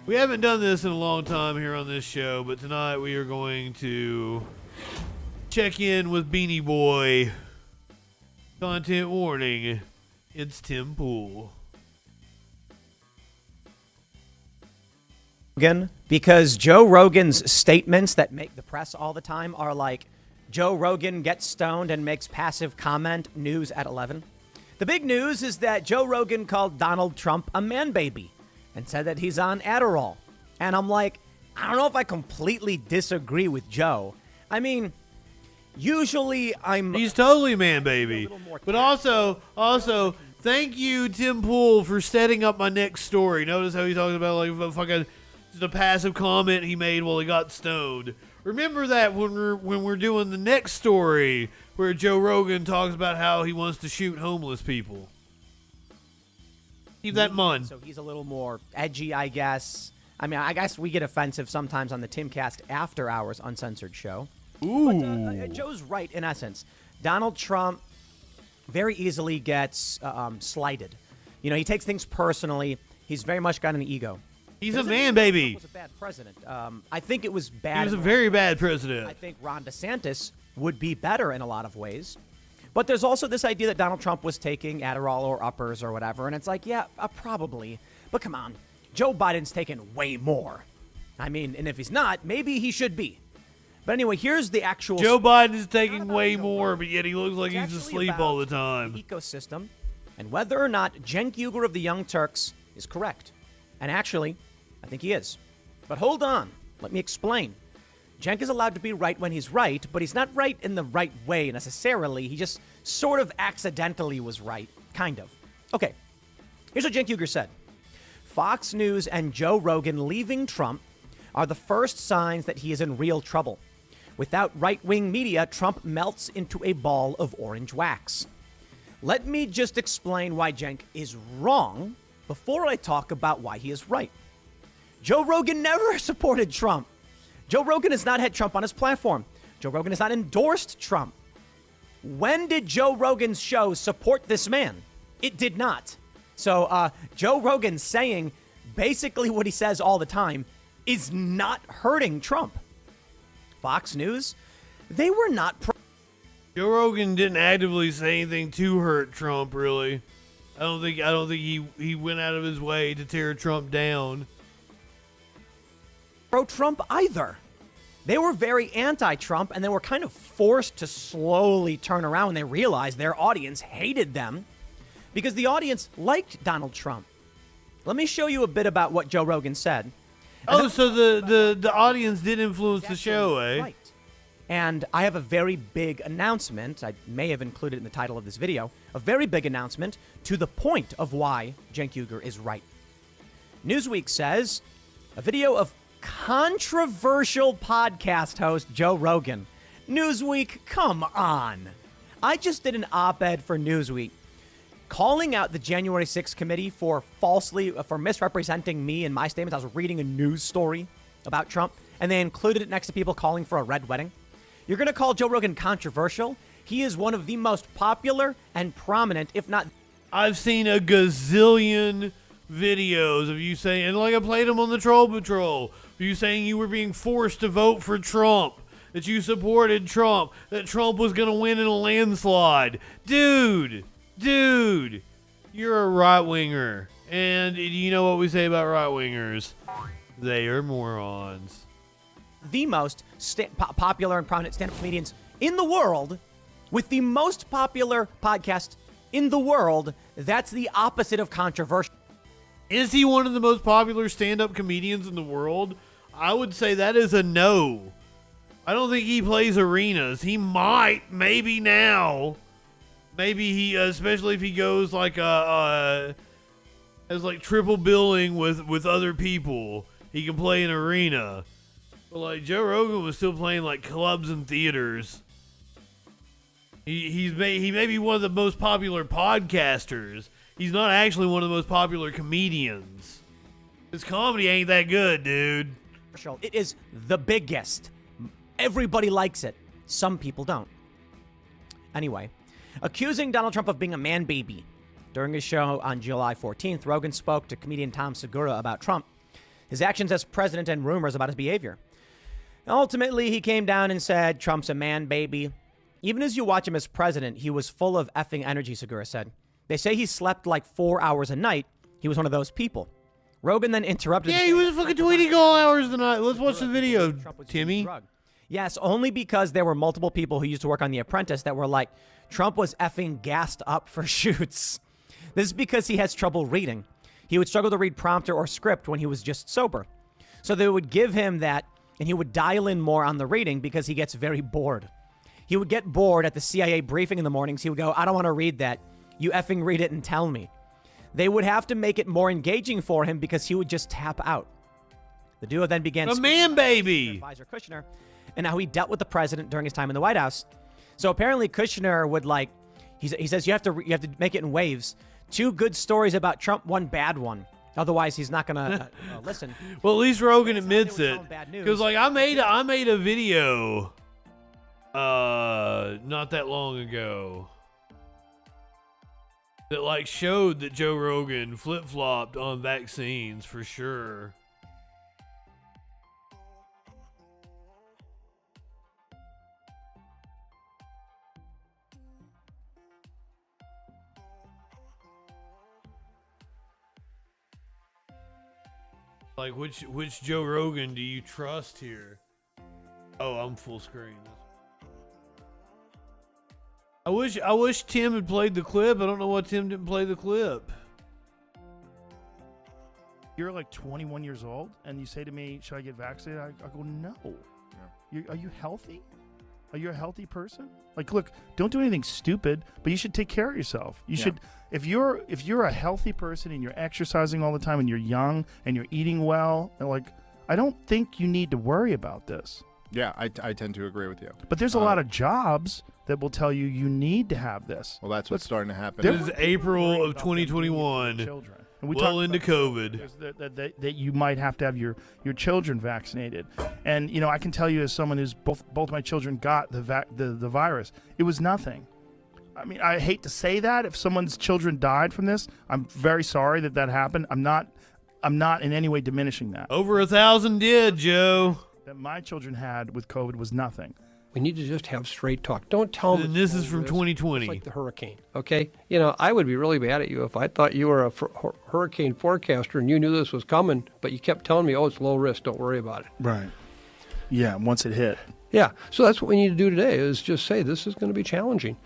We haven't done this in a long time here on this show, but tonight we are going to check in with Beanie Boy. Content warning, it's Tim Pool. Because Joe Rogan's statements that make the press all the time are like, Joe Rogan gets stoned and makes passive comment, news at 11. The big news is that Joe Rogan called Donald Trump a man-baby and said that he's on Adderall. And I'm like, I don't know if I completely disagree with Joe. I mean, usually He's totally man-baby. But also, thank you, Tim Pool, for setting up my next story. Notice how he talks about like fucking the passive comment he made while he got stoned. Remember that when we're doing the next story where Joe Rogan talks about how he wants to shoot homeless people. Keep that in mind. So he's a little more edgy, I guess. I mean, I guess we get offensive sometimes on the Timcast After Hours Uncensored show. Ooh. But Joe's right, in essence. Donald Trump very easily gets slighted. You know, he takes things personally. He's very much got an ego. He's a man-baby. He was a bad president. I think it was bad. He was a very bad president. I think Ron DeSantis would be better in a lot of ways. But there's also this idea that Donald Trump was taking Adderall or uppers or whatever. And it's like, yeah, probably. But come on. Joe Biden's taken way more. I mean, and if he's not, maybe he should be. But anyway, here's the actual... Joe Biden is taking way more, but yet he looks like he's asleep all the time. The ecosystem and whether or not Cenk Uygur of the Young Turks is correct. And actually, I think he is. But hold on. Let me explain. Cenk is allowed to be right when he's right, but he's not right in the right way necessarily. He just sort of accidentally was right. Kind of. Okay. Here's what Cenk Uygur said. Fox News and Joe Rogan leaving Trump are the first signs that he is in real trouble. Without right-wing media, Trump melts into a ball of orange wax. Let me just explain why Cenk is wrong before I talk about why he is right. Joe Rogan never supported Trump. Joe Rogan has not had Trump on his platform. Joe Rogan has not endorsed Trump. When did Joe Rogan's show support this man? It did not. So Joe Rogan saying basically what he says all the time is not hurting Trump. Fox News, they were not... Joe Rogan didn't actively say anything to hurt Trump, really. I don't think he went out of his way to tear Trump down. Pro-Trump either. They were very anti-Trump, and they were kind of forced to slowly turn around when they realized their audience hated them because the audience liked Donald Trump. Let me show you a bit about what Joe Rogan said. So the audience did influence the show, eh? Right. And I have a very big announcement. I may have included it in the title of this video. A very big announcement to the point of why Cenk Uygur is right. Newsweek says, a video of controversial podcast host Joe Rogan. Newsweek, come on. I just did an op-ed for Newsweek calling out the January 6th committee for misrepresenting me and my statements. I was reading a news story about Trump, and they included it next to people calling for a red wedding. You're going to call Joe Rogan controversial? He is one of the most popular and prominent, if not... I've seen a gazillion videos of you saying, and like I played them on the Troll Patrol, you saying you were being forced to vote for Trump, that you supported Trump, that Trump was going to win in a landslide. Dude, you're a right-winger. And you know what we say about right-wingers? They are morons. The most popular and prominent stand-up comedians in the world with the most popular podcast in the world. That's the opposite of controversial. Is he one of the most popular stand-up comedians in the world? I would say that is a no. I don't think he plays arenas. He might, maybe now. Maybe he, especially if he goes like as like triple billing with other people, he can play an arena. But like Joe Rogan was still playing like clubs and theaters. He may be one of the most popular podcasters. He's not actually one of the most popular comedians. His comedy ain't that good, dude. It is the biggest. Everybody likes it. Some people don't. Anyway, accusing Donald Trump of being a man-baby. During his show on July 14th, Rogan spoke to comedian Tom Segura about Trump, his actions as president and rumors about his behavior. Ultimately, he came down and said, Trump's a man baby. Even as you watch him as president, he was full of effing energy, Segura said. They say he slept like 4 hours a night. He was one of those people. Rogan then interrupted. Yeah, he was fucking tweeting all hours of the night. Let's watch the video, Timmy. Yes, only because there were multiple people who used to work on The Apprentice that were like, Trump was effing gassed up for shoots. This is because he has trouble reading. He would struggle to read prompter or script when he was just sober. So they would give him that, and he would dial in more on the reading because he gets very bored. He would get bored at the CIA briefing in the mornings. He would go, I don't want to read that. You effing read it and tell me. They would have to make it more engaging for him because he would just tap out. The duo then began a Manbaby advisor Kushner and how he dealt with the president during his time in the White House. So apparently Kushner would he says you have to make it in waves. 2 good stories about Trump, 1 bad one. Otherwise, he's not going to listen. Well, at least Rogan admits it. Because I made a video not that long ago that showed that Joe Rogan flip-flopped on vaccines for sure. Which Joe Rogan do you trust here? Oh, I'm full screen. I wish Tim had played the clip. I don't know why Tim didn't play the clip. You're like 21 years old, and you say to me, should I get vaccinated? I go, no. Yeah. Are you healthy? Are you a healthy person? Look, don't do anything stupid, but you should take care of yourself. You should, if you're a healthy person and you're exercising all the time and you're young and you're eating well, I don't think you need to worry about this. Yeah, I tend to agree with you. But there's a lot of jobs that will tell you need to have this. Well, that's what's starting to happen. This is April of 2021. Children. And we well into COVID. That you might have to have your children vaccinated. And, I can tell you as someone who's both my children got the virus, it was nothing. I mean, I hate to say that. If someone's children died from this, I'm very sorry that happened. I'm not in any way diminishing that. Over 1,000 did, Joe. That my children had with COVID was nothing. We need to just have straight talk. Don't tell them. And this is from 2020. It's like the hurricane, okay? I would be really mad at you if I thought you were a hurricane forecaster and you knew this was coming, but you kept telling me, oh, it's low risk, don't worry about it. Right. Yeah, once it hit. Yeah, so that's what we need to do today is just say this is going to be challenging.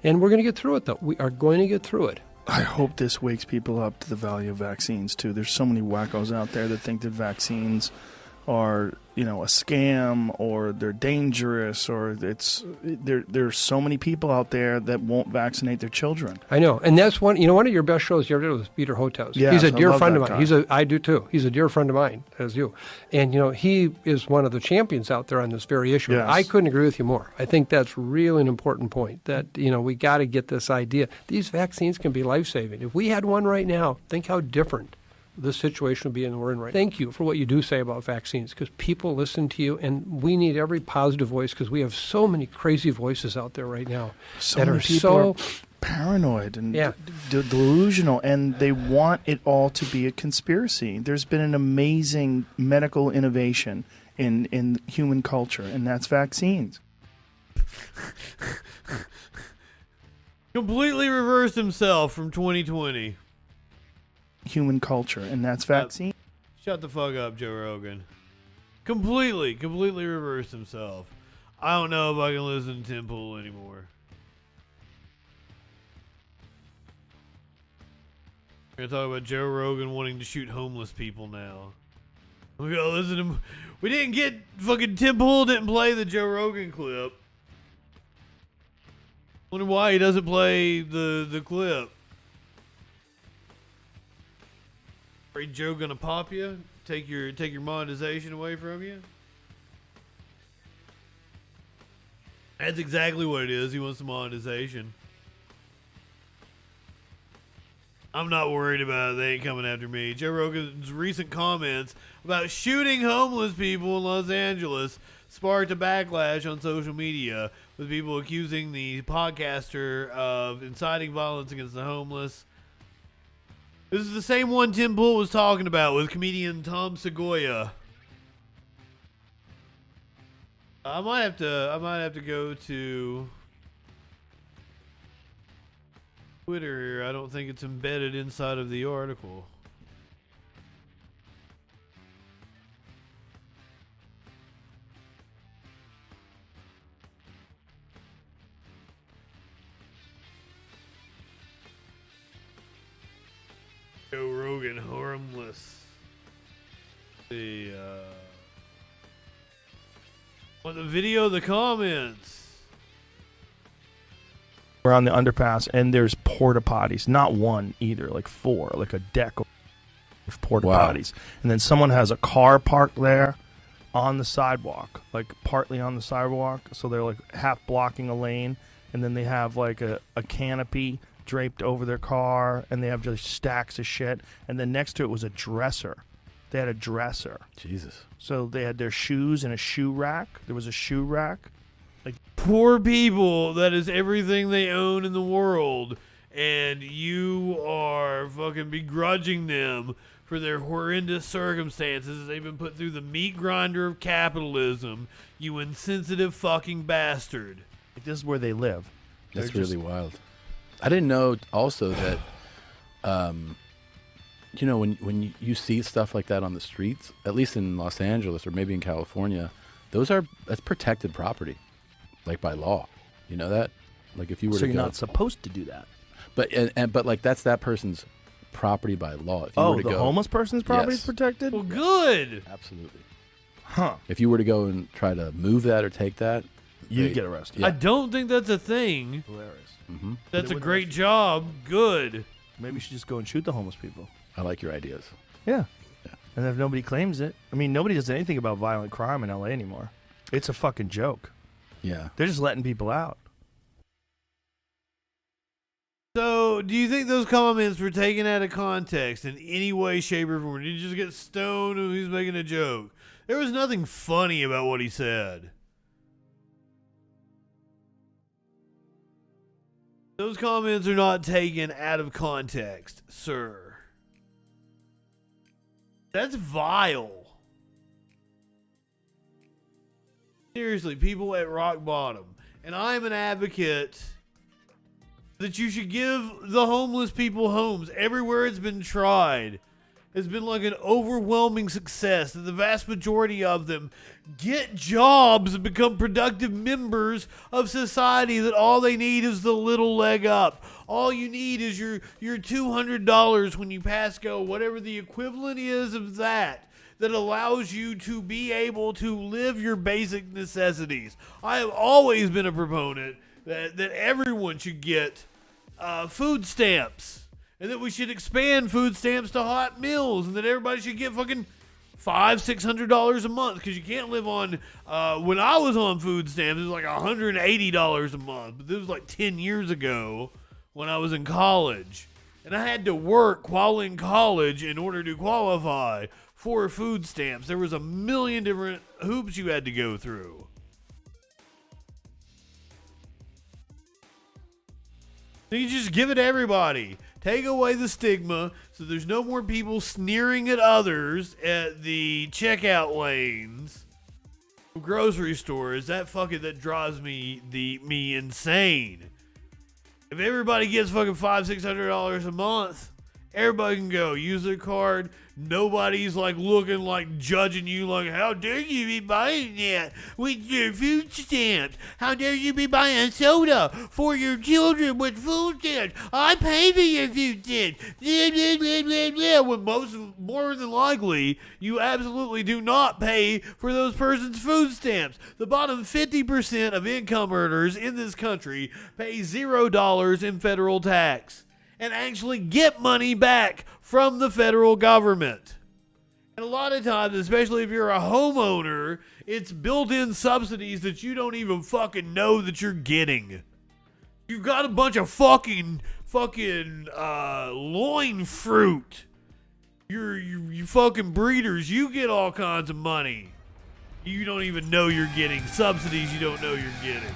And we're going to get through it, though. We are going to get through it. I hope this wakes people up to the value of vaccines, too. There's so many wackos out there that think that vaccines are, a scam or they're dangerous or there's so many people out there that won't vaccinate their children. I know. And that's one of your best shows you ever did was Peter Hotez. Yes, he's a dear friend of guy. mine. I do too. He's a dear friend of mine, as you. And, he is one of the champions out there on this very issue. Yes. I couldn't agree with you more. I think that's really an important point that, we got to get this idea. These vaccines can be life-saving. If we had one right now, think how different this situation would be in we're in right now. Thank you for what you do say about vaccines because people listen to you and we need every positive voice because we have so many crazy voices out there right now that are so paranoid and delusional and they want it all to be a conspiracy. There's been an amazing medical innovation in human culture and that's vaccines. Completely reversed himself from 2020. Human culture, and that's vaccine. Shut the fuck up, Joe Rogan. Completely reversed himself. I don't know if I can listen to Tim Pool anymore. We're gonna talk about Joe Rogan wanting to shoot homeless people now. We gotta listen to him. We didn't get fucking Tim Pool didn't play the Joe Rogan clip. Wonder why he doesn't play the clip. Afraid Joe gonna pop you? Take your monetization away from you? That's exactly what it is. He wants the monetization. I'm not worried about it. They ain't coming after me. Joe Rogan's recent comments about shooting homeless people in Los Angeles sparked a backlash on social media, with people accusing the podcaster of inciting violence against the homeless. This is the same one Tim Pool was talking about with comedian Tom Segura. I might have to go to Twitter here. I don't think it's embedded inside of the article. Joe Rogan harmless. On the video, the comments. We're on the underpass, and there's porta potties. Not one either, like 4, like a deck of porta potties. And then someone has a car parked there on the sidewalk, like partly on the sidewalk, so they're like half blocking a lane. And then they have like a canopy draped over their car, and they have just stacks of shit. And then next to it was a dresser. They had a dresser. Jesus. So they had their shoes in a shoe rack. There was a shoe rack. Like, poor people, that is everything they own in the world, and you are fucking begrudging them for their horrendous circumstances. They've been put through the meat grinder of capitalism, you insensitive fucking bastard. this is where they live. That's really wild. I didn't know also that, you know, when you see stuff like that on the streets, at least in Los Angeles or maybe in California, that's protected property, like by law. You know that? Like if you were so to you're go, not supposed to do that. But like that's that person's property by law. If you Oh, were to the go, homeless person's property is Yes. protected? Well, good. Absolutely. Huh. If you were to go and try to move that or take that, You'd get arrested. Yeah. I don't think that's a thing. Hilarious. Mm-hmm. That's They a wouldn't great arrest job. Good. Maybe we should just go and shoot the homeless people. I like your ideas. Yeah. Yeah. And if nobody claims it, I mean, nobody does anything about violent crime in LA anymore. It's a fucking joke. Yeah. They're just letting people out. So, do you think those comments were taken out of context in any way, shape, or form? Did you just get stoned and he was making a joke? There was nothing funny about what he said. Those comments are not taken out of context, sir. That's vile. Seriously, people at rock bottom. And I'm an advocate that you should give the homeless people homes. Everywhere it's been tried, it's been like an overwhelming success. And the vast majority of them get jobs and become productive members of society that all they need is the little leg up. All you need is your $200 when you pass go, whatever the equivalent is of that allows you to be able to live your basic necessities. I have always been a proponent that everyone should get food stamps, and that we should expand food stamps to hot meals, and that everybody should get fucking $500-$600 a month, because you can't live on when I was on food stamps it was like $180 a month, but this was like 10 years ago when I was in college, and I had to work while in college in order to qualify for food stamps. There was a million different hoops you had to go through. So you just give it to everybody. Take away the stigma so there's no more people sneering at others at the checkout lanes of grocery stores. That drives me insane. If everybody gets fucking $500-$600 a month, everybody can go use their card. Nobody's like looking like judging you like, how dare you be buying that with your food stamps? How dare you be buying soda for your children with food stamps? I pay for your food stamps. Blah, blah, blah, blah, blah. When more than likely, you absolutely do not pay for those person's food stamps. The bottom 50% of income earners in this country pay $0 in federal tax and actually get money back from the federal government. And a lot of times, especially if you're a homeowner, it's built-in subsidies that you don't even fucking know that you're getting. You've got a bunch of fucking loin fruit. You fucking breeders, you get all kinds of money. You don't even know you're getting subsidies you don't know you're getting.